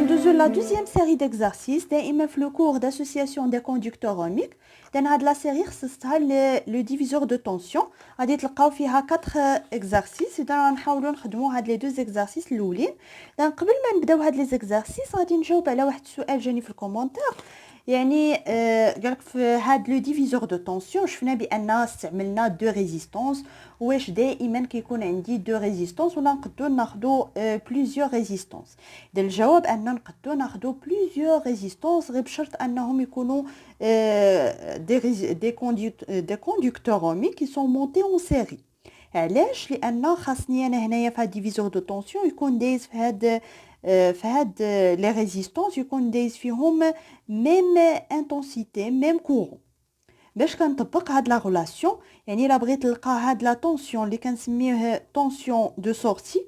La deuxième série d'exercices, دائما في le cours d'association des conducteurs ohmiques. Dans la série خصصتها le diviseur de tension. غادي تلقاو فيها 4 exercices. إذا نحاولوا نخدموا هاد les deux exercices الأولين. قبل ما نبداو هاد les exercices غادي نجاوب على واحد السؤال جاني في الكومنتير. يعني قالك في هاد لو ديفيزور دو طونسيون شفنا بان استعملنا دو ريزيستانس. واش دائما كيكون عندي دو ريزيستانس ولا نقدروا ناخذوا بليزيور ريزيستانس؟ اذا الجواب ان نقدروا ناخذوا بليزيور ريزيستانس غير بشرط انهم يكونوا دي كوندكتور اوميك كي سون مونتي اون سيري. علاش؟ لان خاصني انا هنايا في هاد ديفيزور دو طونسيون يكون دايز في هاد لي ريزيستانس يكون دايز فيهم ميم انتنسيتي ميم كورون. باش كنطبق هاد لا ريلاسيون يعني الا بغيت نلقى هاد لا طونسيون اللي كنسميوه طونسيون دو سورتي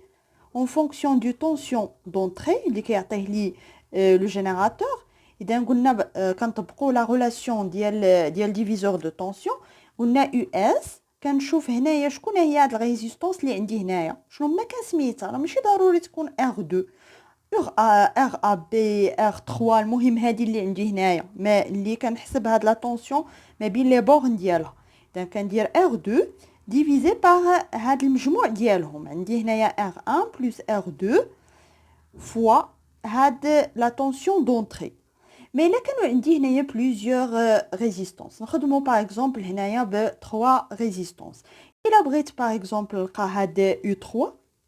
اون فونكسيون دو طونسيون دونطري اللي كيعطيه لي لو جينيراتور. اذا قلنا كنطبقوا لا ريلاسيون ديال ديفيزور دو طونسيون. قلنا يو اس كنشوف هنايا شكون هي هاد الريزيستانس اللي عندي هنايا شنو ما كنسميتها. راه ماشي ضروري تكون R2 RAB R3 المهم هذه اللي عندي هنايا ما اللي كنحسب هاد لا طونسيون ما بين لي بورن ديالها. اذا كندير R2 ديفيزي بار هاد المجموع ديالهم. عندي هنايا R1 بلس R2 فوا هاد لا طونسيون دونطري. مي الا كانوا عندي هنايا بليزيور ريزيستانس نخدمو باغ اكزومبل هنايا ب 3 ريزيستانس. الا بغيت باغ اكزومبل نلقى هاد U3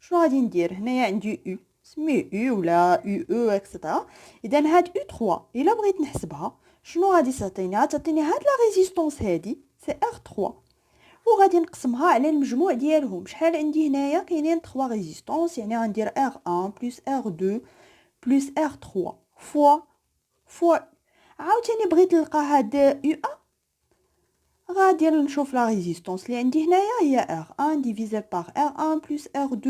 شنو غادي ندير؟ هنايا عندي U سميه U ولا UE اكسترا. اذا هاد U3 الا بغيت نحسبها شنو غادي تعطيني هاد لا ريزيستانس هادي سي R3 وغادي نقسمها على المجموع ديالهم. شحال عندي هنايا؟ كاينين 3 ريزيستانس يعني غندير R1 بلس R2 بلس R3 فوا عاوتاني بغيت نلقى هاد U1 غادي نشوف لا ريزيستانس اللي عندي هنايا هي R1 ديفيزي بار R1 بلس R2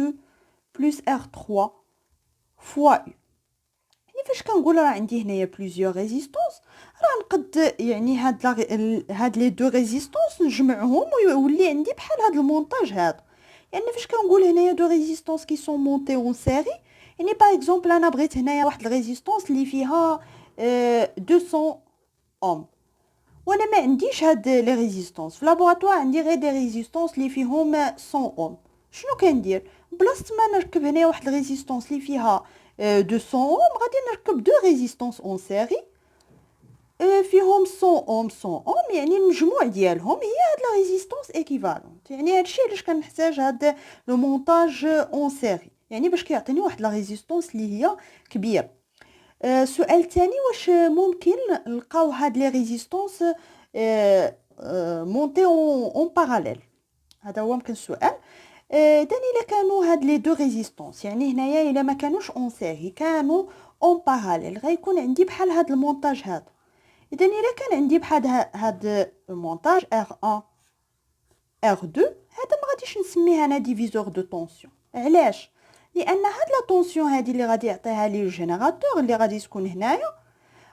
بلس R3 فوا U. يعني فاش كنقول راه عندي هنايا بليزيور ريزيستانس راه نقد يعني هاد لي دو ريزيستانس نجمعهم ويولي عندي بحال هاد المونتاج هذا. يعني فاش كنقول هنايا دو ريزيستانس كي سون مونتي اون سيري يعني باغ اكزومبل انا بغيت هنايا واحد الريزيستانس اللي فيها 200 اوم وانا ما عنديش هاد لي ريزيستانس في لابوراتوار. عندي غير دي ريزيستانس اللي فيهم 100 اوم. شنو كندير؟ بلاصه ما نركب هنايا واحد الريزيستانس اللي فيها 200 اوم غادي نركب دو ريزيستانس اون سيري فيهم 100 اوم 100 اوم يعني المجموع ديالهم هي هاد لا ريزيستانس ايكيفالونت. يعني هادشي علاش كنحتاج هاد لو مونتاج اون سيري يعني باش كيعطيني واحد لا ريزيستانس اللي هي كبيره. سؤال تاني واش ممكن نلقاو هاد لي ريزيستانس مونتي اون باراليل؟ هذا هو ممكن السؤال. اذا الا كانوا هاد لي دو ريزيستانس يعني هنايا الا ما كانوش اون سيري كانوا اون باراليل غيكون عندي بحال هاد المونتاج هذا. اذا الا كان عندي بحال هاد المونتاج R1 R2 هذا ما غاديش نسميه انا ديفيزور دو طونسيون. علاش؟ لان هاد لا طونسيون هادي اللي غادي يعطيها لي الجينيراتور اللي غادي تكون هنايا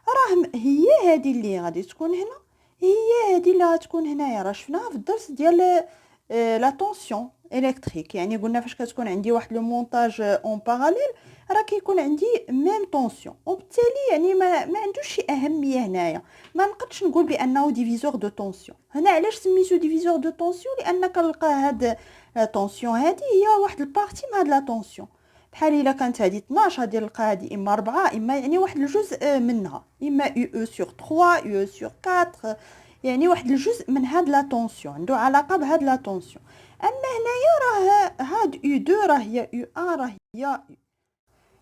راه هي هادي اللي غادي تكون هنا هي هادي اللي غتكون هنايا. راه شفناها في الدرس ديال لا طونسيون الكتريك. يعني قلنا فاش كتكون عندي واحد لو مونتاج اون باراليل راه كيكون عندي ميم طونسيون وبالتالي يعني ما عندوش شي اهميه هنايا. ما نقدش نقول بانه ديفيزور دو طونسيون. هنا علاش سميتو ديفيزور دو طونسيون؟ لان كنلقى هاد طونسيون هادي هي واحد البارتي من هاد لا طونسيون. بحال الا كانت هادي 12 غادي نلقى هادي اما 4 اما يعني واحد الجزء منها اما يو سور 3 يو سور 4 يعني واحد الجزء من هاد لا طونسيون عنده علاقه بهاد لا طونسيون. اما هنايا راه هاد U2 راه هي U1 راه هي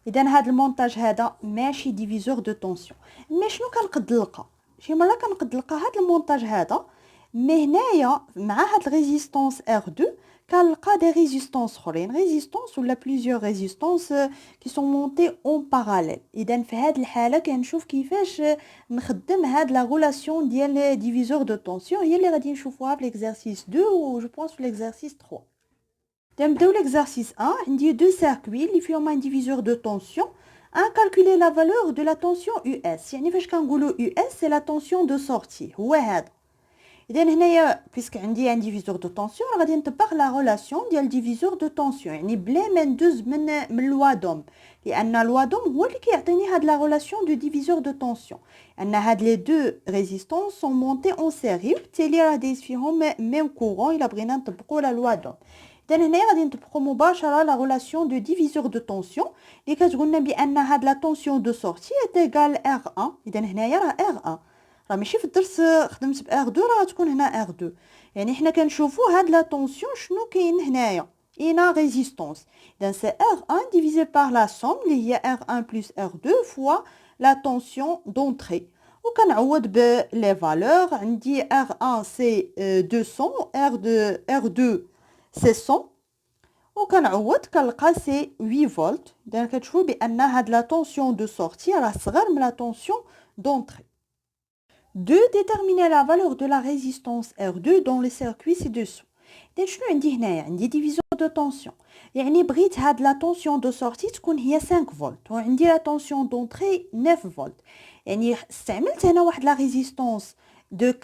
اذا هاد المونتاج هذا ماشي ديفيزور دو طونسيون. مي شنو كنقد نلقى؟ شي مره كنقد نلقى هاد المونتاج هذا مي هنايا مع هاد ريزيستانس R2 كنلقى دي ريزيستانس اخرين ريزيستانس ولا بليزيور ريزيستانس كي سون مونتي اون باراليل. اذا في هاد الحاله كنشوف كيفاش نخدم هاد لا ريلاسيون ديال ديفيزور دو طونسيون هي اللي غادي نشوفوها في ليكزارسيس 2 و جو بونس في ليكزارسيس 3. نبداو l'exercice 1. عندي deux circuits اللي فيهم un diviseur de tension. calculer la valeur de la tension US. يعني فاش كنقولوا US c'est la tension de sortie هو هذا. إذا هنايا بيسك عندي ان ديفيزور دو طونسيون غادي نطبق لا ريلاسيون ديال ديفيزور دو طونسيون يعني بلا ما ندوز من لوا دوم لان لوا دوم هو اللي كيعطيني هاد لا ريلاسيون دو ديفيزور دو طونسيون ان هاد لي دو ريزيستونس سون مونتي اون سيري وبالتالي راه دايز فيهم ميم كورون الا بغينا نطبقوا لا لوا دوم إذا هنايا غادي نطبقوا مباشره لا ريلاسيون دو ديفيزور دو طونسيون اللي كتقولنا بان هاد لا طونسيون دو سورتي ايغال ار 1 اذا هنايا راه ار 1 راه ماشي في الدرس خدمت ب ار 2 راه تكون هنا ار 2 يعني حنا كنشوفوا هاد لا طونسيون شنو كاين هنايا اينا ريزيستونس اذا سي ار 1 ديفيزي بار لا سوم اللي هي ار 1 بلس ار 2 فوا لا طونسيون دونطري وكنعوض بلي فالور عندي ار 1 سي 200 ار 2 سي 100 وكنعوض كنلقى سي 8 فولت اذا كتشوفوا بان هاد لا طونسيون دو سورتي راه صغر من لا طونسيون دونطري. De déterminer la valeur de la résistance R2 dans le circuit ci-dessous. إذا شنو عندي هنايا عندي ديفيزور دو طونسيون يعني بغيت هاد لا طونسيون دو سورتي تكون هي 5 فولت وعندي لا طونسيون دونطري 9 فولت يعني استعملت هنا واحد لا ريزيستونس دو 4.7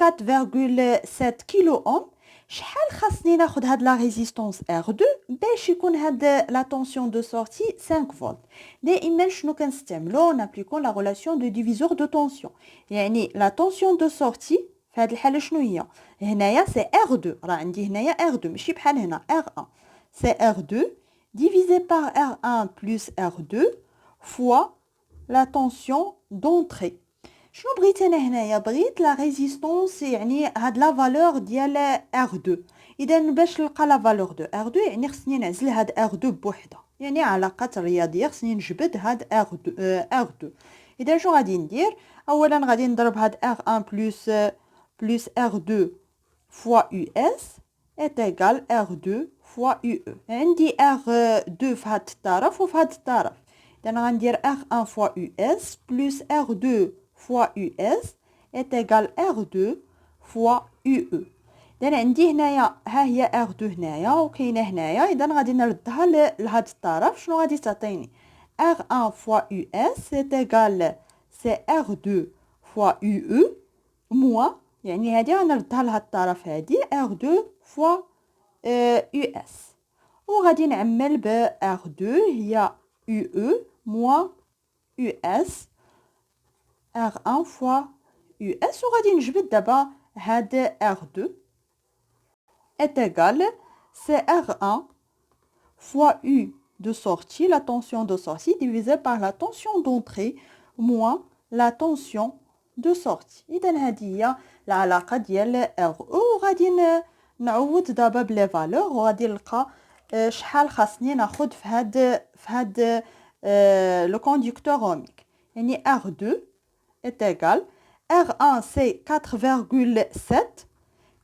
كيلو اوم شحال خاصني ناخد هاد لا ريزيستونس R2 باش يكون هاد لا طونسيون دو سورتي 5 فولت دائما شنو كنستعملو نابليكون لا ريلاسيون دو ديفيزور دو طونسيون يعني لا طونسيون دو سورتي في هاد الحاله شنو هي هنايا سي R2 راه عندي هنايا R2 ماشي بحال هنا R1 سي R2 divisé par R1 plus R2 fois la tension d'entrée شنو بغيت انا هنايا بغيت لا ريزيستونس يعني هاد لا فالور ديال R2 اذا باش نلقى لا فالور دو R2 يعني خصني نعزل هاد R2 بوحدها يعني علاقات رياضيه خصني نجبد هاد R2 اذا شنو غادي ندير اولا غادي نضرب هاد R1 plus R2 fois US est égal R2 fois UE عندي R2 في هاد الطرف وفي هاد الطرف اذا غندير R1 fois US plus R2 fois US est égal R2 fois UE اذا عندي هنايا ها هي R2 هنايا وكاينه هنايا اذا غادي نردها لهاد الطرف شنو غادي تعطيني R1 fois US c'est égal c'est R2 fois UE moins يعني هادي غنردها لهاد الطرف هادي R2 fois US وغادي نعمل ب R2 هي UE moins US R1 fois US وغادي نجبد دابا هاد R2 est égal c'est R1 fois U de sortie, la tension de sortie divisée par la tension d'entrée moins la tension de sortie. إذا هذه هي العلاقة ديال R وغادي نعوض دابا بلي فالور وغادي نلقى شحال خاصني ناخد في هاد لو كوندكتور اوميك يعني R2 est égal R1 c'est 4.7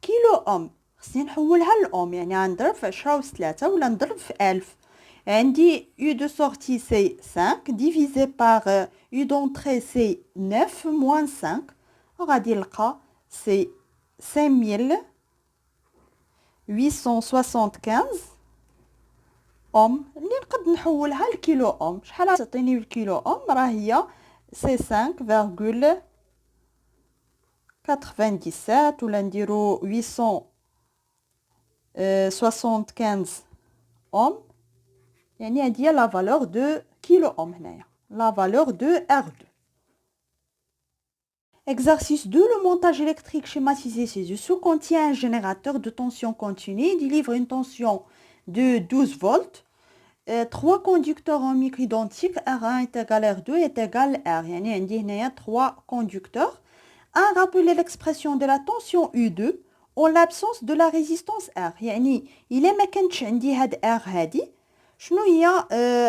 كيلو اوم خصني نحولها لأوم يعني غنضرب في 10 أس 3 ولا نضرب في 1000 عندي U de sortie c'est 5 divisé par U d'entrée c'est 9 moins 5 غادي نلقى c'est 5875 اوم اللي نقد نحولها لكيلو اوم شحال تعطيني بالكيلو اوم راه هي سي 5.97 ولا نديرو 875 اوم يعني هذه هي لا فالور دو كيلو اوم هنايا لا فالور دو R2. Exercice 2, le montage électrique schématisé ci-dessous contient un générateur de tension continue. Il délivre une tension de 12 volts. Trois conducteurs ohmiques identiques, R1 est égal à R2 est égal à R. يعني عندي هنايا 3 conducteurs. Un, rappeler l'expression de la tension U2 en l'absence de la résistance R. يعني إلا ما كانتش عندي هاد R هادي شنو هي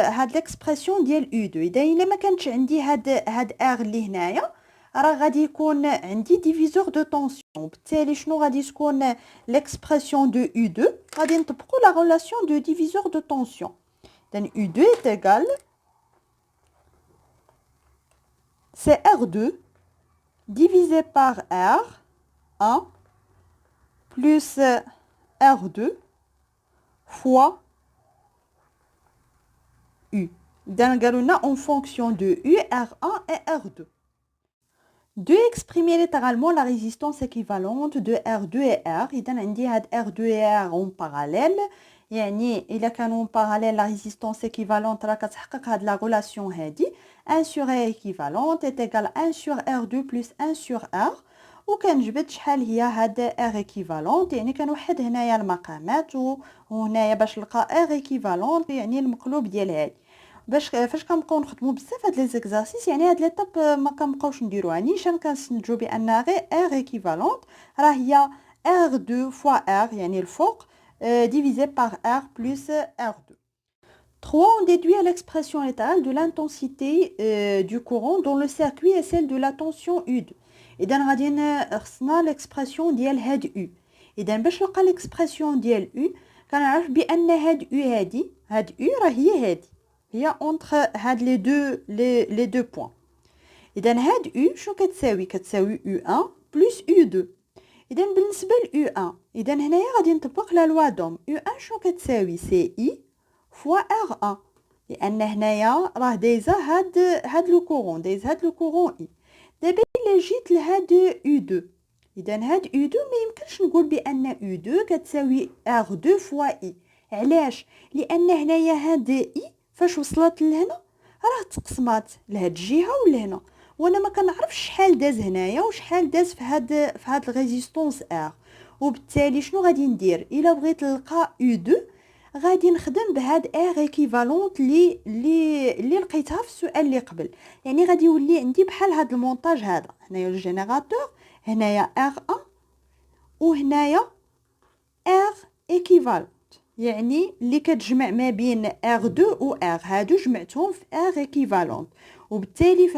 هاد l'expression ديال U2 إلا ما كانتش عندي هاد R اللي هنايا راه غادي يكون عندي ديفيزور دو طونسيون بالتالي شنو غادي تكون l'expression de U2 غادي نطبقوا la relation de diviseur de tension donc U2 est égal c'est R2 divisé par R1 plus R2 fois U. Donc, en fonction de U, R1 et R2. De exprimer littéralement la résistance équivalente de R2 et R. إذا عندي هاد R2 et R en parallèle. يعني إلا كانوا en parallèle la résistance équivalente راه كتحقق هاد la relation هادي 1 sur R équivalente est égal à 1 sur R2 plus 1 sur R. وكنجبد شحال هي هاد R équivalente. يعني كنوحد هنايا المقامات وهنايا باش نلقى R équivalente يعني المقلوب ديال هادي. باش فاش كنبقاو نخدموا بزاف هاد لي زيكزارسيس يعني هاد ليطاب ما كنبقاوش نديروها نيشان كنستنتجوا بان غير ار ايكيفالونت راه هي R2 fois R يعني الفوق divisé par R plus R2. 3. On déduit à l'expression littérale de l'intensité du courant dont le circuit est celle de la tension U2. إذا غادي خصنا l'expression ديال هاد U. إذا باش نلقى l'expression ديال U كنعرف بان هاد U هاد U راه هي هادي هي entre هاد les deux points. إذا هاد U شنو كتساوي U1 plus U2. إذا بالنسبة ل U1 إذا هنايا غادي نطبق لا لوا دوم. U1 شنو كتساوي CI fois R1 لأن هنايا راه دايزة هاد لو كورون هاد لو كورون I. دابا إلا جيت لهاد U2 إذا هاد U2 ما يمكنش نقول بأن U2 كتساوي R2 fois I. علاش؟ لأن هنايا هاد I فاش وصلت لهنا راه تقسمات لهاد الجهه ولهنا وانا ما كنعرفش شحال داز هنايا وشحال داز في هاد الريزيستونس ار وبالتالي شنو غادي ندير الا بغيت نلقى U2 غادي نخدم بهاد ار ايكيفالونت اللي لقيتها في السؤال اللي قبل يعني غادي يولي عندي بحال هاد المونتاج هذا هنايا الجينيراتور هنايا R1 وهنايا ار ايكيفالونت يعني اللي كتجمع ما بين R2 و R هادو جمعتهم في R équivalente وبالتالي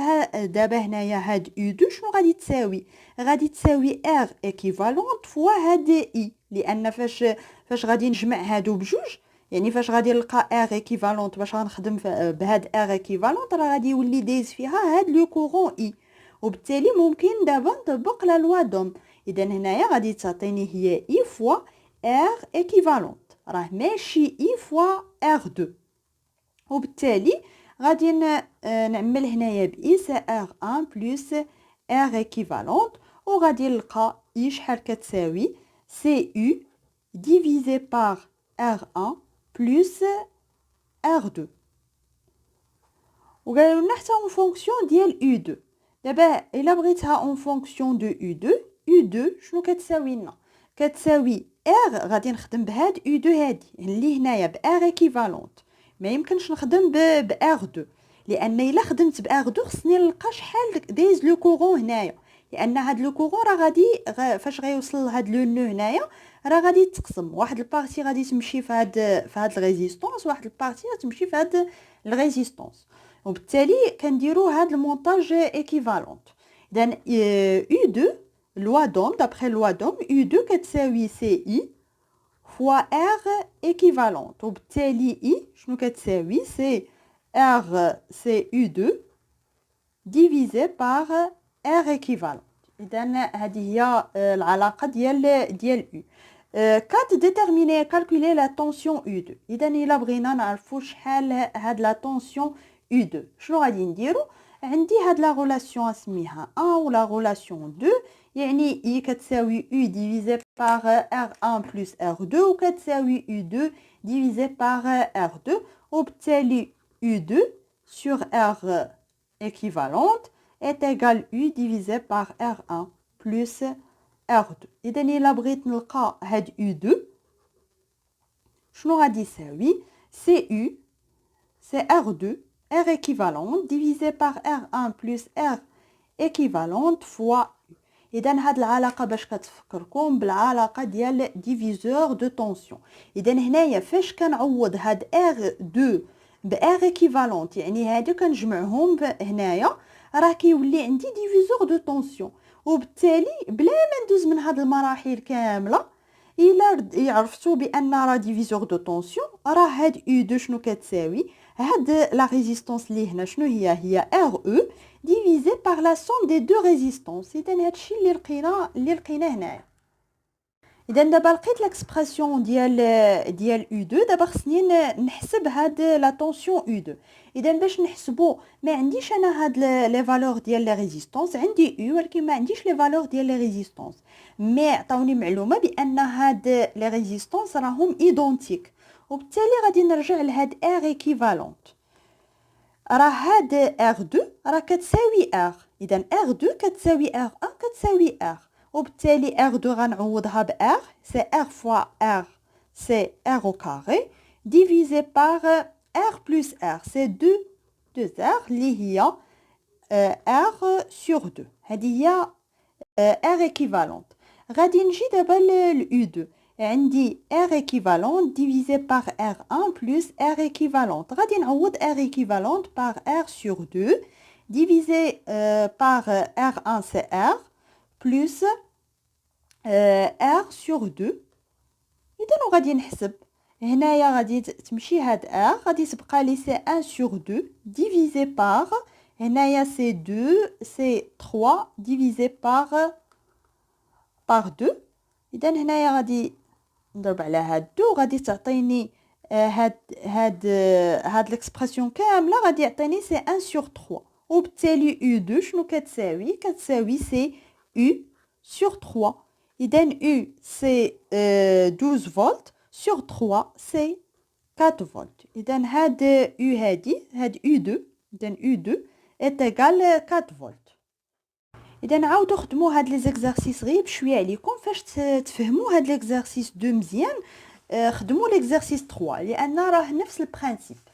دابا هنايا هاد U2 شنو غادي تساوي غادي تساوي R équivalente فوا هاد I لان فاش غادي نجمع هادو بجوج يعني فاش غادي نلقى R équivalente باش غنخدم بهاد R équivalente راه غادي يولي دايز فيها هاد لو كورون I وبالتالي ممكن دابا نطبق لا لوا دوم اذا هنايا غادي تعطيني هي I فوا R équivalente راه ماشي I فوا R2 وبالتالي غادي نعمل هنايا بإس R1 بلس R équivalente وغادي نلقى I شحال كتساوي CU divisé par R1 plus R2 وقالوا لنا حتى اون فونكسيون ديال U2 دابا الا بغيتها اون فونكسيون دو U2 شنو كتساوي لنا كتساوي R غادي نخدم بهاد U2 هادي اللي هنايا ب R équivalente ما يمكنش نخدم ب R2 لان الا خدمت ب R2 خصني نلقى شحال دايز لو كورون هنايا لان هاد لو كورون راه غادي فاش غيوصل لهاد لو نو هنايا راه غادي تقسم واحد البارتي غادي تمشي في هاد الريزيستونس واحد البارتي غتمشي في هاد الريزيستونس وبالتالي كنديروا هاد المونتاج ايكيفالونت اذا U2 loi d'Ohm d'après loi d'Ohm U2 كتساوي CI fois R équivalente وبالتالي I شنو كتساوي سي R c'est U2 divisé par R équivalente اذا هذه هي العلاقه ديال U 4 déterminer calculer la tension U2 اذا الا بغينا نعرفوا شحال هاد لا tension U2 شنو غادي نديرو عندي هاد لا غولاسيون اسميها 1 ولا غولاسيون 2 يعني I كتساوي U divisé par R1 plus R2 وكتساوي U2 divisé par R2 وبالتالي U2 sur R équivalente est égal U divisé par R1 plus R2 إذا إلا بغيت نلقى هاد U2 شنو غادي يساوي CU c'est R2 R équivalente divisé par R1 plus R équivalente fois U إذا هاد العلاقة باش كتفكركم بالعلاقة ديال ديفيزور دو طونسيون إذا هنايا فاش كنعوض هاد R2 ب R équivalente يعني هادو كنجمعهم هنايا راه كيولي عندي ديفيزور دو طونسيون وبالتالي بلا ما ندوز من هاد المراحل كاملة إلا عرفتو بأن راه ديفيزور دو طونسيون راه هاد U2 شنو كتساوي هاد لا ريزيستونس اللي هنا شنو هي RE divisé par la somme des deux résistances إذا هادشي اللي لقينا هنايا اذا دابا لقيت ليكسبرسيون ديال U2 دابا خصني نحسب هاد لا طونسيون U2 اذا باش نحسبو ما عنديش انا هاد لي فالور ديال لي ريزيستانس عندي U ولكن ما عنديش لي فالور ديال لي ريزيستانس مي عطاوني معلومه بان هاد لي ريزيستانس راهم ايدونتيك وبالتالي غادي نرجع لهاد R ايكيفالونت راه هاد R2 راه كتساوي R اذا R2 كتساوي R1 كتساوي R وبالتالي R2 غنعوضها ب R c'est R fois R c'est R au carré divisé par R plus R c'est 2 R اللي هي R sur 2 هذه هي R équivalente غادي نجي دابا ل U2 عندي R équivalente divisé par R1 plus R équivalente غادي نعوض R équivalente par R sur 2 divisé par R1 c'est R plus R sur 2 إذا غادي نحسب هنايا غادي تمشي هاد R غادي تبقى لي سي 1 sur 2 divisé par هنايا سي 2 سي 3 divisé par 2 إذا هنايا غادي نضرب على هاد 2 غادي تعطيني هاد ليكسبرسيون كامله غادي يعطيني سي 1 sur 3 وبالتالي U2 شنو كتساوي سي U sur 3 إذا U c'est 12 volts sur 3 c'est 4 volts إذا هاد U2 إذا U2 est égal 4 volts إذا نعاودو خدمو هاد لي زيكزارسيس غير بشويه عليكم فاش تفهموا هاد ليكزارسيس 2 مزيان خدموا ليكزارسيس 3 لان راه نفس البرانسيپ